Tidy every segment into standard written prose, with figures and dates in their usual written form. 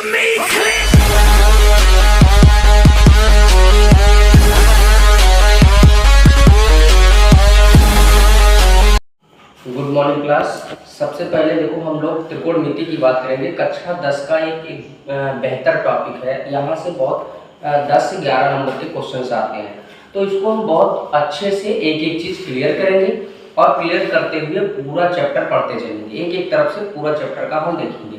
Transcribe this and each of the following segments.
me clear. Good morning class. सबसे पहले देखो हम लोग त्रिकोणमिति की बात करेंगे। कक्षा 10 का एक बेहतर टॉपिक है। यहाँ से बहुत 10 से 11 नंबर के क्वेश्चंस आते हैं, तो इसको हम बहुत अच्छे से एक एक चीज़ क्लियर करेंगे और क्लियर करते हुए पूरा चैप्टर पढ़ते चलेंगे। एक एक तरफ से पूरा चैप्टर का हम देखेंगे।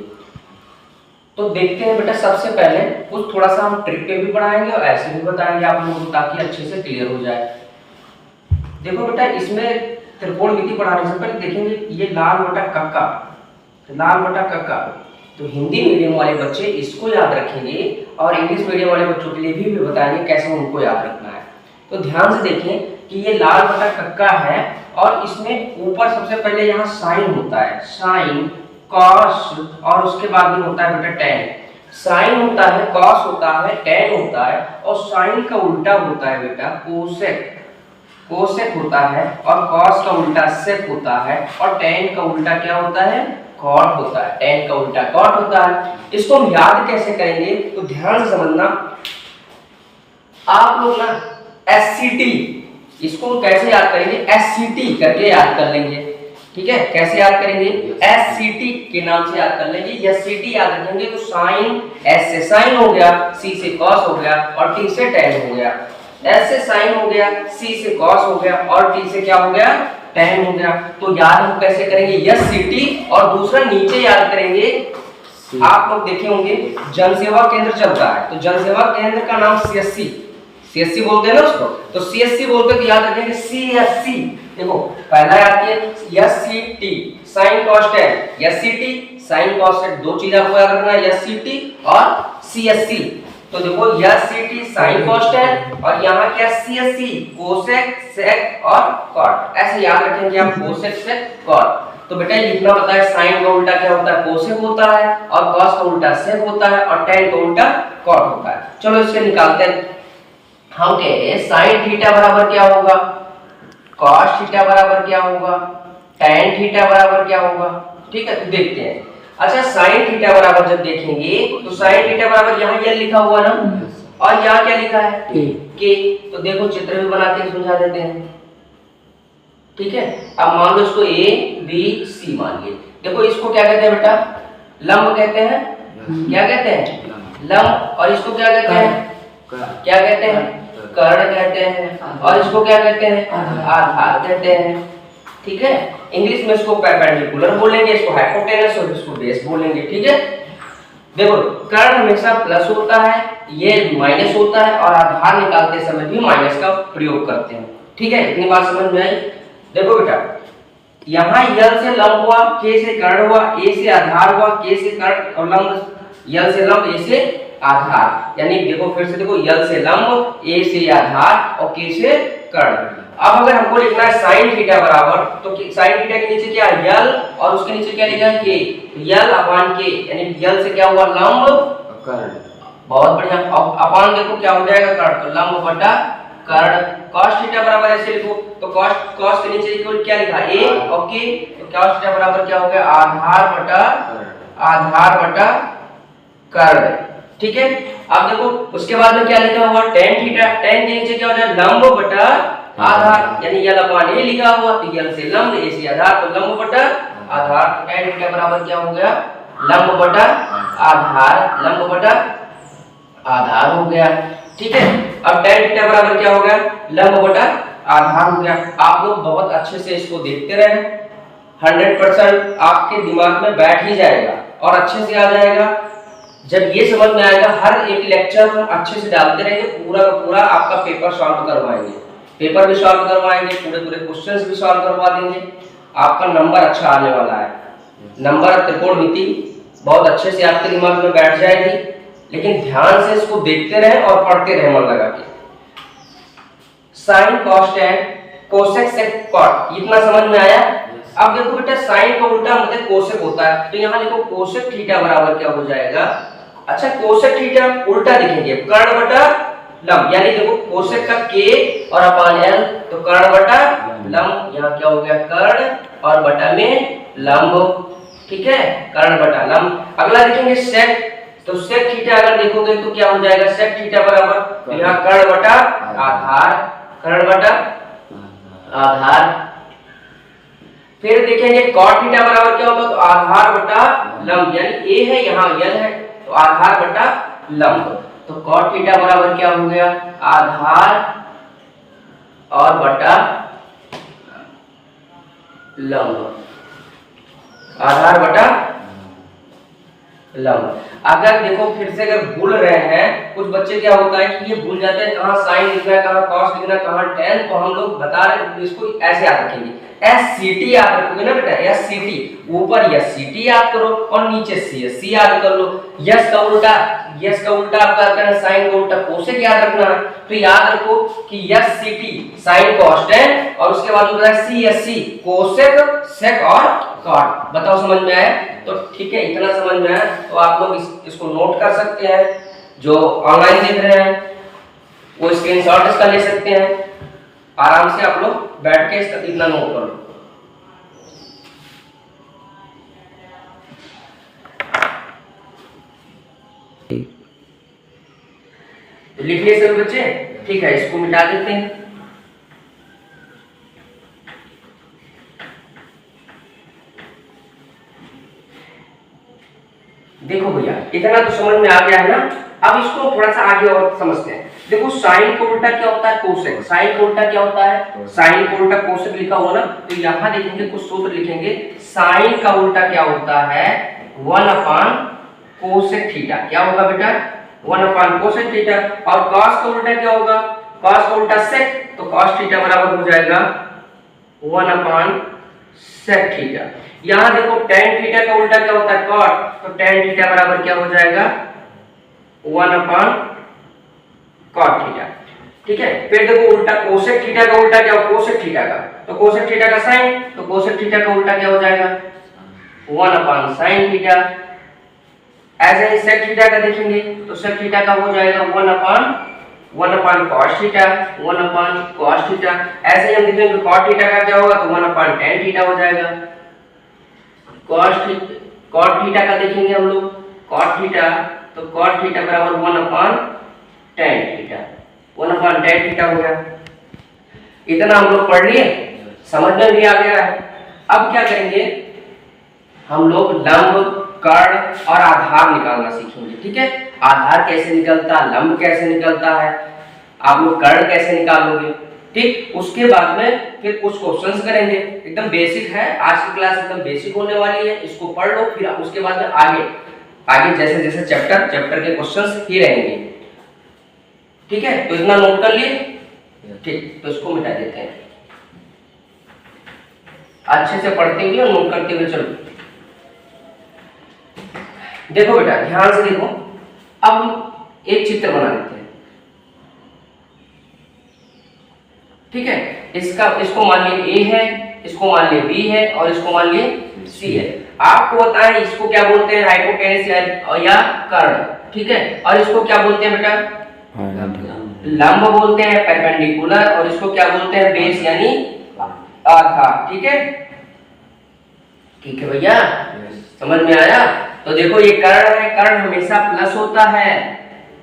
तो देखते हैं बेटा, सबसे पहले कुछ थोड़ा सा हम ट्रिक पे भी पढ़ाएंगे और ऐसे भी बताएंगे आप लोगों को, ताकि अच्छे से क्लियर हो जाए। देखो बेटा, इसमें त्रिकोणमिति पढ़ाने से पहले देखेंगे ये लाल बटा कक्का, तो हिंदी मीडियम वाले बच्चे इसको याद रखेंगे और इंग्लिश मीडियम वाले बच्चों के लिए भी बताएंगे कैसे उनको याद रखना है। तो ध्यान से देखें कि ये लाल बटा कक्का है और इसमें ऊपर सबसे पहले यहाँ साइन होता है, साइन, कॉस, और उसके बाद में होता है बेटा टेन। साइन होता है, कॉस होता है, टेन होता है, और साइन का उल्टा होता है बेटा कोसेक, कोसेक होता है, और कॉस का उल्टा सेक होता है, और टेन का उल्टा क्या होता है, कॉट होता है। टेन का उल्टा कॉट होता है। इसको हम याद कैसे करेंगे तो ध्यान से समझना। आप लोग ना SCT, इसको हम कैसे याद करेंगे, SCT करके याद कर लेंगे। ठीक है, कैसे याद करेंगे, SCT के नाम से याद कर लेंगे। SCT याद रखेंगे तो साइन, S से साइन हो गया, C से कॉस हो गया, और T से टेन हो गया। S से साइन हो गया, C से कॉस हो गया, और T से क्या हो गया, टेन हो गया। तो याद हम कैसे करेंगे, SCT, और दूसरा नीचे याद करेंगे। आप लोग देखे होंगे जनसेवा केंद्र चलता है, तो जनसेवा केंद्र का नाम CSC बोलते हैं ना उसको, तो CSC बोलते तो याद रखेंगे CSC। देखो पहला याद किया SCT, sign cos ten, SCT sign cos ten, दो चीज आपको याद रखना है, SCT और CSC। तो देखो SCT साइन कॉस टेन, और यहाँ क्या CSC कोसेक, सेक और कॉट। ऐसे याद रखेंगे आप, कोसेक, सेक, कॉट। तो बेटा लिखना पता है, साइन का उल्टा क्या होता है, कोसेक होता है, और कॉस का उल्टा सेक होता है, और टेन का उल्टा कॉट होता है। चलो इसके निकालते हैं। हम कह रहे हैं साइन थीटा बराबर क्या होगा, कॉस थीटा बराबर क्या होगा, टेन थीटा बराबर क्या होगा। ठीक है, तो देखते हैं। अच्छा, साइन थीटा बराबर जब देखेंगे तो साइन थीटा बराबर यहाँ ये लिखा हुआ ना, और यहाँ क्या लिखा है, के। तो देखो चित्र भी बना के समझा देते हैं। ठीक है, अब मान लो इसको ABC मान लिए। देखो इसको क्या कहते हैं बेटा, लंब कहते हैं। क्या कहते हैं, लंब। और इसको क्या कहते हैं, क्या कहते हैं, कर्ण कहते हैं। और इसको क्या कहते हैं, आधार कहते हैं। ठीक है, इंग्लिश में इसको परपेंडिकुलर बोलेंगे, इसको हाइपोटेनस, और इसको बेस बोलेंगे। ठीक है, देखो कर्ण हमेशा प्लस होता है, ये माइनस होता है, और आधार निकालते समय भी माइनस का प्रयोग करते हैं। ठीक है, इतनी बात समझ में आई। देखो बेटा, यहाँ यल से लंब हुआ, के से कर्ण हुआ, ए से आधार हुआ, के से कर्ण और लंब, यल से लंब, ए से आधार। यानी देखो फिर से देखो, यल से लंब, ए से आधार, और के से कर्ण। अब अगर हमको लिखना है साइन थीटा बराबर, तो साइन थीटा के नीचे क्या है, यल, और उसके नीचे क्या लिखा है, के। यल अपान के, यानी यल से क्या हुआ, लंब, कर्ण। बहुत बढ़िया। अब अपान देखो क्या हो जाएगा, कर्ण, तो लंब बटा कर्ण। cos थीटा बराबर ऐसे लिखो, तो cos के नीचे क्या लिखा, a और k, तो cos थीटा बराबर क्या हो गया, आधार बटा कर्ण। ठीक है, अब देखो उसके बाद में क्या लिखा हुआ, tan थीटा, tan के नीचे क्या हो जाए, लंब बटा आधार, यानी यल अपान a लिखा हुआ, तो यल से लंब, a से आधार, तो लंब बटा आधार। तो tan थीटा बराबर क्या हो गया, लंब बटा आधार, लंब बटा आधार हो गया। ठीक है, अब tan थीटा बराबर क्या हो गया, लंब बटा आधार हो गया। आप लोग बहुत अच्छे से इसको देखते रहे, 100% आपके दिमाग में बैठ ही जाएगा और अच्छे से आ जाएगा। जब ये समझ में आएगा, हर एक लेक्चर हम अच्छे से डालते रहेंगे, पूरा का पूरा आपका पेपर सॉल्व करवाएंगे, पेपर भी सॉल्व करवाएंगे, पूरे क्वेश्चंस भी सॉल्व करवा देंगे। आपका नंबर अच्छा आने वाला है। नंबर त्रिकोणमिति बहुत अच्छे से आपके दिमाग में बैठ जाएगी, लेकिन ध्यान से इसको देखते रहे और पढ़ते रहे मन लगा के। Sine cos tan, cosec sec cot, इतना समझ में आया। अब देखो बेटा, साइन का उल्टा मतलब कोसेक होता है, तो यहाँ लिखो कोसेक थीटा बराबर क्या हो जाएगा। अच्छा, कोसेक थीटा उल्टा लिखेंगे, कर्ण बटा लंब, यानी देखो कोसेक का k और अपान l, तो कर्ण बटा लंब। यहाँ क्या हो गया, कर्ण और बटा में लंब। ठीक है, कर्ण बटा लंब। अगला देखेंगे सेक, तो sec थीटा अगर देखोगे तो क्या हो जाएगा, sec थीटा बराबर, तो यहाँ कर्ण बटा आधार, कर्ण बटा आधार। फिर देखेंगे cot थीटा बराबर क्या होगा, तो आधार बटा लंब, यानी a है यहाँ l है तो आधार बटा लंब। तो cot थीटा बराबर क्या हो गया, आधार और बटा लंब, आधार बटा लंब। अगर देखो फिर से अगर भूल रहे हैं कुछ बच्चे, क्या होता है कि ये भूल जाते हैं कहाँ साइन लिखना है, कहाँ कॉस लिखना है, कहाँ tan, तो हम लोग बता रहे हैं इसको ऐसे याद रखेंगे, SCT याद रखोगे ना बेटा, SCT, ऊपर SCT याद करो और नीचे CSC याद कर लो। यस का उल्टा, यस का उल्टा आपका करना साइन का उल्टा कोसेक याद रखना है, तो याद रखो कि SCT साइन कॉस और उसके बाद होता है CSC कोसेक सेक और कॉट। बताओ समझ में आया, तो ठीक है, इतना समझ में आया तो आप लोग इसको नोट कर सकते हैं, जो ऑनलाइन देख रहे हैं वो स्क्रीनशॉट इसका ले सकते हैं, आराम से आप लोग बैठ के इसका इतना नोट कर लो। तो लिख लिए सभी बच्चे, ठीक है, इसको मिटा देते हैं। देखो भैया इतना तो समझ में आ गया है ना, अब इसको थोड़ा सा आगे और समझते हैं। देखो साइन का उल्टा क्या होता है, कोसेक, साइन का उल्टा क्या होता है, साइन का उल्टा कोसेक लिखा हुआ ना, तो यहाँ देखेंगे कुछ सूत्र लिखेंगे, साइन का उल्टा क्या होता है 1 अपान कोसेक थीटा, क्या होगा बेटा 1 अपान कोसेक थीटा। और कॉस का उल्टा क्या होगा, कॉस का उल्टा सेक, तो कॉस थीटा बराबर हो जाएगा 1 अपान सेक थीटा। यहाँ देखो tan थीटा का उल्टा क्या होता है cot, तो tan थीटा बराबर क्या हो जाएगा 1 अपान cot थीटा, ठीक है। फिर देखो उल्टा कोसेक थीटा का उल्टा क्या हो, कोसेक थीटा का, तो कोसेक थीटा का साइन, तो कोसेक थीटा का उल्टा क्या हो जाएगा 1 अपान साइन थीटा। ऐसे ही सेक थीटा का देखेंगे तो सेक थीटा का हो जाएगा 1 अपान cos थीटा, 1 अपान cos थीटा। ऐसे ही हम देखेंगे cot थीटा का क्या होगा, तो 1 अपान tan थीटा हो जाएगा। cot थीटा का देखेंगे हम लोग, cot थीटा, तो cot थीटा बराबर 1 अपान tan थीटा, 1 अपान tan थीटा हो गया। इतना हम लोग पढ़ लिए, समझ में भी आ गया है। अब क्या करेंगे हम लोग, लंब, कर्ण और आधार निकालना सीखेंगे, ठीक है। आधार कैसे निकलता है, लंब कैसे निकलता है, आप लोग कर्ण कैसे निकालोगे, ठीक। उसके बाद में फिर कुछ क्वेश्चंस करेंगे, एकदम बेसिक है, आज की क्लास एकदम बेसिक होने वाली है, इसको पढ़ लो। फिर उसके बाद में आगे जैसे जैसे चैप्टर के क्वेश्चंस ही रहेंगे, ठीक है। तो इतना नोट कर लिए, ठीक, तो इसको मिटा देते हैं। अच्छे से पढ़ते हुए और नोट करते हुए चलो। देखो बेटा ध्यान से देखो, अब हम एक चित्र बना लेते हैं, ठीक है। इसको मान लिए A है, इसको मान लिए B है और इसको मान लिए C है। आपको बताएं इसको क्या बोलते हैं, हाइपोटेनस या कर्ण, ठीक है। और इसको क्या बोलते हैं बेटा, लंब बोलते हैं, परपेंडिकुलर, और इसको क्या बोलते हैं बेस यानी आधार, ठीक है। ठीक है भैया, समझ में आया। तो देखो ये कर्ण है, कर्ण हमेशा प्लस होता है,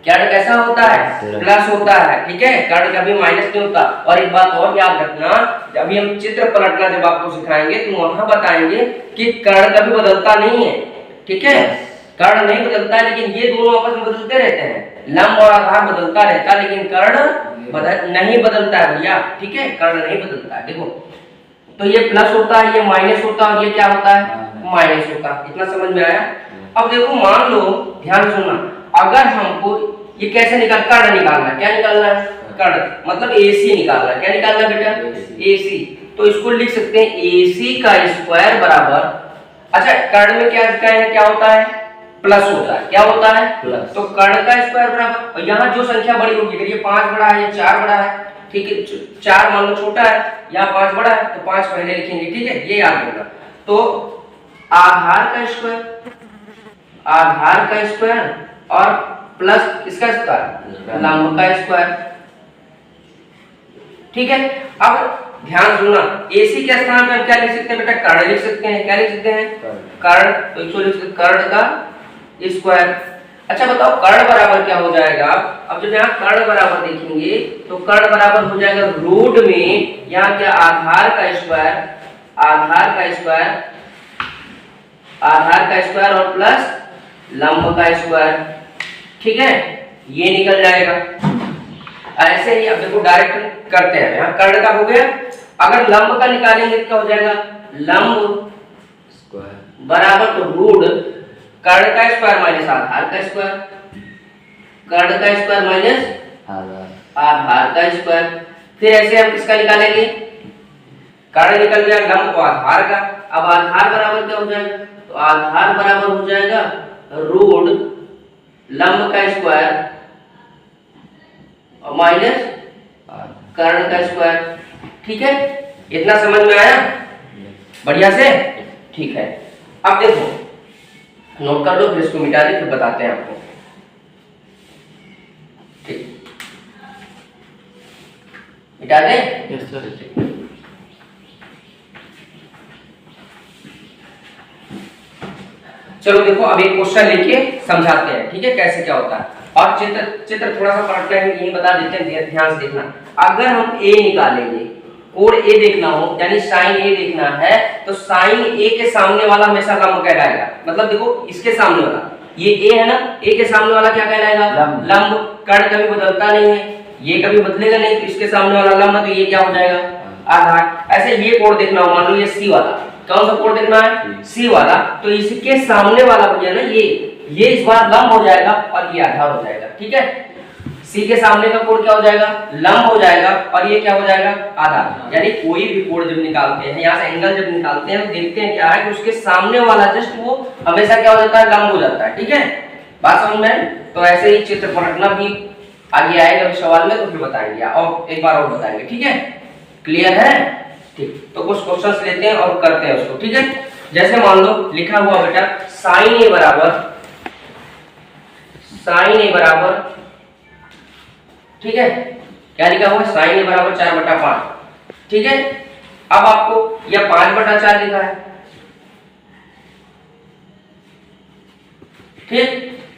कर्ण कैसा होता है प्लस होता है, ठीक है। कर्ण कभी माइनस नहीं होता। और एक बात और याद रखना, जब हम चित्र पलटना जब आपको सिखाएंगे तो वहां बताएंगे कि कर्ण कभी बदलता नहीं है, ठीक है। कर्ण नहीं बदलता है, लेकिन ये दोनों आपस में बदलते रहते हैं, लंब और आधार बदलता रहता है, लेकिन कर्ण नहीं बदलता है भैया, ठीक है। कर्ण नहीं बदलता है। देखो तो ये प्लस होता है, ये माइनस होता है, और ये क्या होता है माइनस होता है। इतना समझ में आया। अब देखो मान लो, ध्यान सुनना, अगर हमको ये कैसे कर्ण निकालना है, क्या निकालना है कर्ण, मतलब AC निकालना है। क्या निकालना है बेटा AC। तो इसको लिख सकते हैं AC का स्क्वायर बराबर, अच्छा कर्ण में क्या होता है प्लस होता है, क्या होता है प्लस। तो कर्ण का स्क्वायर बराबर, और यहाँ जो संख्या बड़ी होगी, अगर ये 5 बड़ा है या 4 बड़ा है, ठीक है, 4 मान लो छोटा है, यहाँ 5 बड़ा है, तो 5 पहले लिखेंगे, ठीक है, ये याद रखना। तो आधार का स्क्वायर और प्लस किसका स्क्वायर, लंब का स्क्वायर, ठीक है। अब ध्यान सुनना, AC के स्थान पर हम क्या लिख सकते हैं बेटा, कर्ण लिख सकते हैं। क्या लिख सकते हैं कर्ण, तो इसको लिख सकते हैं कर्ण का स्क्वायर। अच्छा बताओ कर्ण बराबर क्या हो जाएगा। अब जब यहाँ कर्ण बराबर देखेंगे तो कर्ण बराबर हो जाएगा रूट में यहाँ क्या आधार का स्क्वायर, आधार का स्क्वायर, आधार का स्क्वायर और प्लस लंब का स्क्वायर। ठीक है, ये निकल जाएगा। ऐसे ही अब देखो डायरेक्ट करते हैं, यहाँ कर्ण का हो गया। अगर लंब का निकालेंगे तो क्या हो जाएगा, लंब स्क्वायर बराबर तो रूट कर्ण का स्क्वायर माइनस आधार का स्क्वायर, कर्ण का स्क्वायर माइनस आधार का स्क्वायर। फिर ऐसे हम किसका निकालेंगे, कर्ण निकल गया, लंब को आधार का। अब आधार बराबर क्या हो जाएगा, तो आधार बराबर हो जाएगा रूट लंब का स्क्वायर और माइनस कर्ण का स्क्वायर। ठीक है, इतना समझ में आया बढ़िया से। ठीक है, अब देखो नोट कर लो, फिर इसको मिटा दे, फिर बताते हैं आपको। ठीक, मिटा दे। Yes sir. चलो देखो अब एक क्वेश्चन लेके समझाते हैं, ठीक है, कैसे क्या होता है। और चित्र थोड़ा सा पलटना है, ये बता देते हैं, ध्यान से देखना। अगर हम ए निकालेंगे, कोण ए देखना हो यानी साइन ए देखना है, तो साइन ए के सामने वाला हमेशा लंब कहलाएगा। मतलब देखो इसके सामने वाला, ये ए है ना, ए के सामने वाला क्या कहलाएगा, लंब। कर्ण कभी बदलता नहीं है, ये कभी बदलेगा नहीं, तो इसके सामने वाला लंब, तो ये क्या हो जाएगा, आधार। ऐसे ये कोण देखना हो, मान लो ये सी वाला, कौन सा कोण देखना है, सी वाला, तो इसके सामने वाला भैया ना ये इस बार लंब हो जाएगा और ये आधार हो जाएगा। ठीक है, सी के सामने का कोण क्या हो जाएगा, लंब हो जाएगा, और ये क्या हो जाएगा, आधार। यानी कोई भी कोण जब निकालते हैं, यहाँ से एंगल जब निकालते हैं, तो देखते हैं क्या है कि उसके सामने वाला जस्ट वो हमेशा क्या हो जाता है, लंब हो जाता है। ठीक है, बात समझ में। तो ऐसे ही चित्र पलटना भी आगे आएगा सवाल में, तो फिर बताएंगे और एक बार और बताएंगे। ठीक है, क्लियर है। ठीक, तो कुछ क्वेश्चंस लेते हैं और करते हैं उसको। ठीक है, जैसे मान लो लिखा हुआ बेटा साइन ए बराबर, साइन ए बराबर, ठीक है, क्या लिखा हुआ है, साइन ए बराबर 4/5। ठीक है, अब आपको यह 5/4 लिखा है। ठीक,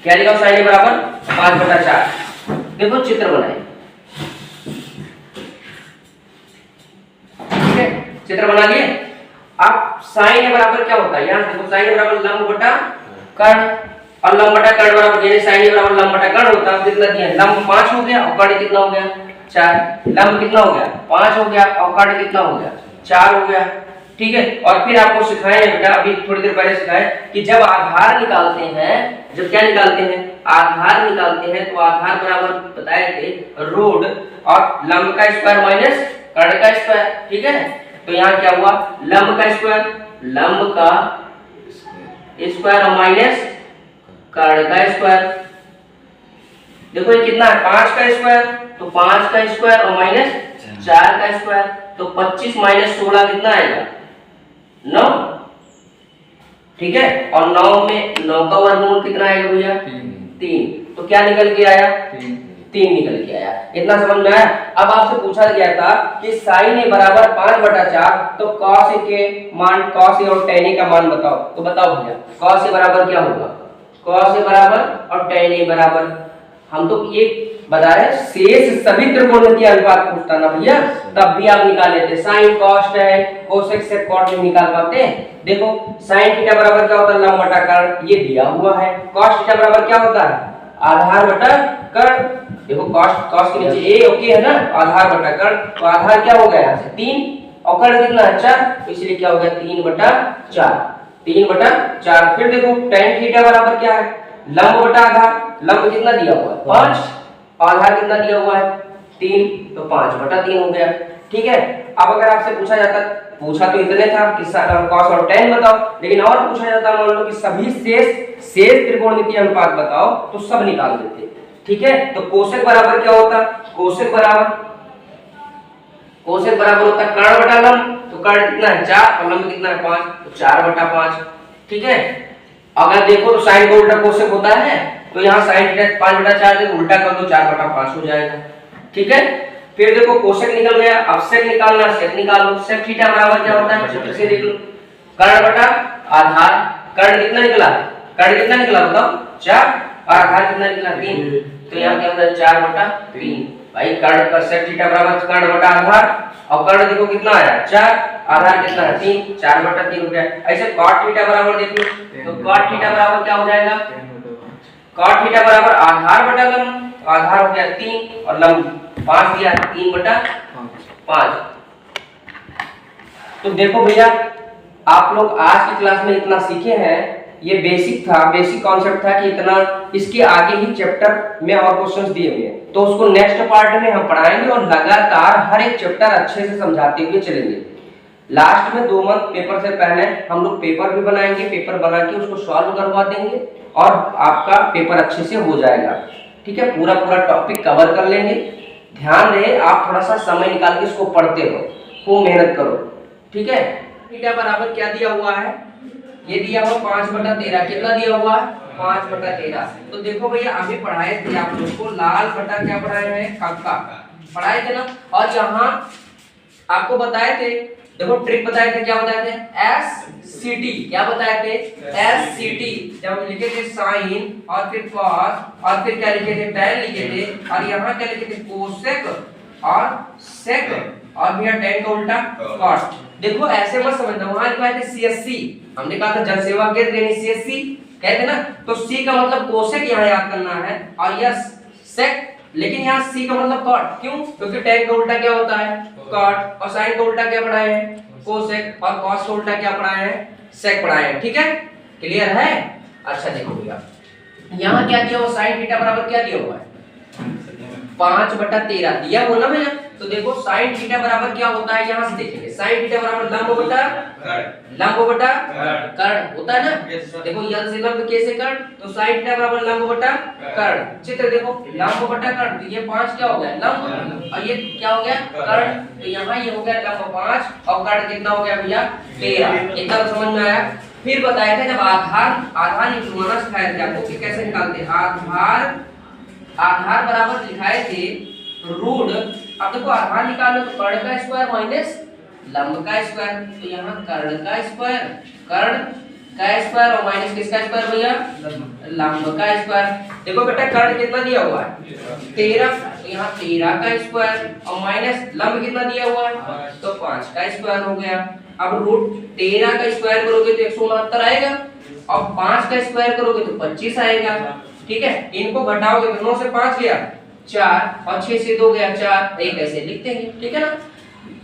क्या लिखा साइन ए बराबर 5/4। देखो चित्र बनाए, ठीक है, चित्र बना लिए। अब साइन ए बराबर क्या होता है, यहां देखो साइन ए बराबर लंब बटा कर्ण, और लंब बटा कर्ण बराबर यानी साइन ए बराबर लंब बटा कर्ण होता है। कितना दिया, लंब 5 हो गया और कर्ण कितना हो गया, 4। लंब कितना हो गया, 5 हो गया और कर्ण कितना हो गया, 4 हो गया। ठीक है, और फिर आपको सिखाए बेटा, अभी थोड़ी देर पहले सिखाए कि जब आधार निकालते हैं, जब क्या निकालते हैं, आधार निकालते हैं, तो आधार बराबर बताए थे रूट और लंब का स्क्वायर माइनस कर्ण का स्क्वायर। ठीक है, तो यहाँ क्या हुआ, लंब का स्क्वायर, लंब का स्क्वायर और माइनस कर्ण का स्क्वायर। देखो ये कितना है, 5 का स्क्वायर, तो 5 का स्क्वायर और माइनस 4 का स्क्वायर, तो 25 माइनस 16 कितना आएगा, 9। ठीक है, और 9 में 9 का वर्गमूल कितना आएगा भैया, 3। तो क्या निकल के आया, 3 निकल के आया। इतना समझ में आया। अब आपसे पूछा गया था कि साइन ए बराबर 5/4, तो कॉस ए के मान, कॉस ए और टेन ए का मान बताओ। तो बताओ भैया कॉस ए बराबर क्या होगा, कॉस ए बराबर और टेन ए बराबर, हम तो ये बता रहे हैं शेष सभी त्रिकोणमितीय अनुपात पूछता ना भैया, तब भी आप निकाल लेते। साइन कॉस है, कोसेक से कॉट नहीं निकाल पाते। देखो साइन थीटा बराबर क्या होता है, लंब बटा कर्ण, ये दिया हुआ है। कॉस थीटा बराबर क्या होता है, आधार बटा कर्ण। देखो कॉस के नीचे ए ओके है ना, आधार बटा कर्ण, तो आधार क्या हो गया यहाँ से 3 और कर्ण कितना है 4, तो इसलिए क्या हो गया 3/4, 3/4। फिर देखो tan थीटा बराबर क्या है, लंब बटा आधार, लंब कितना दिया हुआ है 5, आधार कितना दिया हुआ है 3, तो 5/3 हो गया। ठीक है, अब अगर आपसे पूछा जाता, पूछा तो इतने था कि cos और tan बताओ, लेकिन और पूछा जाता मान लो कि सभी शेष त्रिकोणमितीय अनुपात बताओ, तो सब निकाल देते। ठीक है, तो कोसेक बराबर क्या होता, कोसेक बराबर होता है कर्ण बटा लंब, तो कर्ण कितना है 4 और लंब कितना है 5, तो 4/5। ठीक है, अगर देखो तो साइन का उल्टा कोसेक होता है, तो यहाँ साइन थीटा 5/4 देखो उल्टा कर दो 4/5 हो जाएगा। ठीक है, फिर देखो कोसेक निकल गया, अब सेक निकालना, सेक निकालो। सेक थीटा बराबर क्या होता है, चित्र से देख लो, कर्ण बटा आधार, कर्ण कितना निकला, कर्ण कितना निकला बताओ 4, और आधार कितना निकला 3, तो यहाँ क्या होता है 4/3। भाई कर्ण का sec थीटा बराबर कर्ण बटा आधार, और कर्ण देखो कितना आया 4, आधार कितना है 3, 4/3 हो गया। ऐसे cot थीटा बराबर देख लो, तो cot थीटा बराबर क्या हो जाएगा, cot थीटा बराबर आधार बटा लंब, आधार हो गया 3 और लंब 5 दिया 3/5। तो देखो भैया आप लोग आज की क्लास में इतना सीखे हैं, ये बेसिक था, बेसिक कॉन्सेप्ट था कि इतना, इसके आगे ही चैप्टर में और क्वेश्चंस दिए हुए हैं, तो उसको नेक्स्ट पार्ट में हम पढ़ाएंगे और लगातार हर एक चैप्टर अच्छे से समझाते हुए चलेंगे। लास्ट में 2 मंथ पेपर से पहले हम लोग पेपर भी बनाएंगे, पेपर बना के उसको सॉल्व करवा देंगे और आपका पेपर अच्छे से हो जाएगा। ठीक है, पूरा टॉपिक कवर कर लेंगे। ध्यान रहे आप थोड़ा सा समय निकाल के इसको पढ़ते रहो, खूब मेहनत करो। ठीक है, थीटा बराबर क्या दिया हुआ है, ये दिया हुआ 5/13। कितना दिया हुआ है 5/13। तो देखो भैया अभी पढ़ाए थे आप लोग को लाल बटा क्या पढ़ाए हैं, कक्का पढ़ाए थे ना, और यहाँ आपको बताए थे, देखो ट्रिक बताए थे, क्या बताए थे SCT, क्या बताए थे SCT। जब हम लिखे थे साइन और फिर कॉस और फिर क्या लिखे थे tan लिखे थे, और यहाँ क्या लिखे थे कोसेक और सेक, और भैया tan का उल्टा cot। देखो ऐसे मत समझना, वहां क्या थे CSC, हमने कहा था जन सेवा केंद्र यानी CSC कहते ना, तो C का मतलब कोसेक यहाँ याद करना है, और यह सेक, लेकिन यहाँ C का मतलब cot। क्यों, क्योंकि tan का उल्टा क्या होता है cot, और sin का उल्टा क्या पढ़ाए हैं कोसेक, और cos का उल्टा क्या पढ़ाए हैं सेक पढ़ाए हैं। ठीक है, क्लियर है। अच्छा देखो भैया यहाँ क्या दिया हुआ, sin थीटा बराबर क्या दिया हुआ है 5/13 दिया हुआ ना भैया। तो देखो sin थीटा बराबर क्या होता है, यहाँ से देखेंगे sin थीटा बराबर लंब बटा कर्ण होता है ना। देखो यल से लंब, के से कर्ण, तो sin थीटा बराबर लंब बटा कर्ण। चित्र देखो लंब बटा कर्ण, तो ये 5 क्या हो गया लंब, और ये क्या हो गया कर्ण, तो यहाँ ये हो गया लंब 5 और कर्ण कितना हो गया भैया 13। इतना तो समझ में आया। फिर बताया था जब आधार निकालना सिखाया था आपको कि कैसे निकालते हैं, आधार बराबर लिखाए थे रूट। अब देखो आधार निकालो तो कर्ण का स्क्वायर माइनस लंब का स्क्वायर, तो यहाँ कर्ण का स्क्वायर और माइनस किसका स्क्वायर भैया लंब का स्क्वायर। देखो बेटा कर्ण कितना दिया हुआ है 13, तो यहाँ 13 का स्क्वायर और माइनस लंब कितना दिया हुआ है तो 5 का स्क्वायर हो गया। अब रूट 13 का स्क्वायर करोगे तो 169 आएगा, और 5 का स्क्वायर करोगे तो 25 आएगा। ठीक है, इनको घटाओगे तो 9 से 5 गया 4 और 6 से 2 गया 4, एक ऐसे लिखते हैं। ठीक है ना,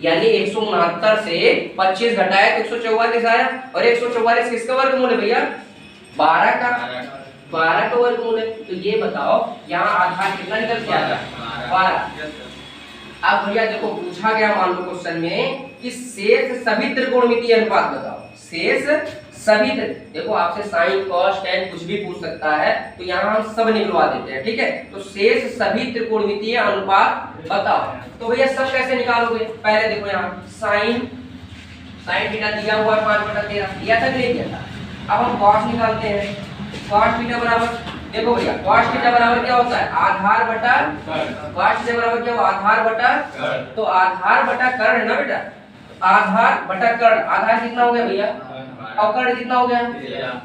यानी 169 से 25 घटाया तो 144 आया, और 144 किसका वर्गमूल है भैया 12 का वर्गमूल है। तो ये बताओ यहाँ आधार कितना निकल के आया 12। अब भैया देखो पूछा गया मान लो क्वेश्चन में कि शेष सभी त्रिकोणमितीय अनुपात बताओ, शेष सभी, देखो आपसे साइन कॉस tan कुछ भी पूछ सकता है, तो यहाँ हम सब निकलवा देते हैं। ठीक है, तो शेष सभी त्रिकोणमितीय अनुपात बताओ। तो भैया सब कैसे निकालोगे, पहले देखो यहाँ साइन थीटा दिया हुआ है 5/13, दिया था कि नहीं दिया था। अब हम कॉस निकालते हैं, कॉस थीटा बराबर, देखो भैया कॉस थीटा बराबर क्या होता है आधार बटा कॉस थीटा बराबर क्या हुआ आधार बटा, तो आधार बटा कर्ण ना बेटा, आधार बटा कर्ण, आधार कितना हो गया भैया और कर्ण कितना हो गया,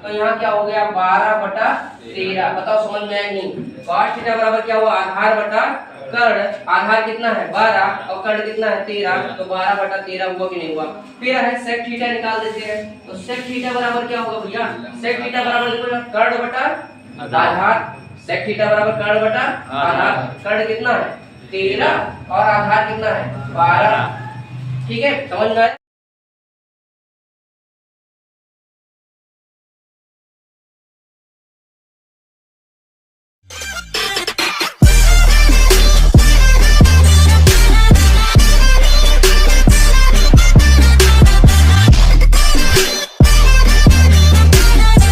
तो यहाँ क्या हो गया 12/13। बताओ समझ में आया नहीं। cos थीटा बराबर क्या हुआ आधार बटा कर्ण, आधार कितना है 12 और कर्ण कितना है 13, तो 12/13 हुआ कि नहीं हुआ। फिर है sec थीटा निकाल देते हैं, तो sec थीटा बराबर क्या होगा भैया, sec थीटा बराबर देखो कर्ण बटा आधार, sec थीटा बराबर कर्ण बटा आधार, कर्ण कितना है 13 और आधार कितना है 12। ठीक है, समझ में आया।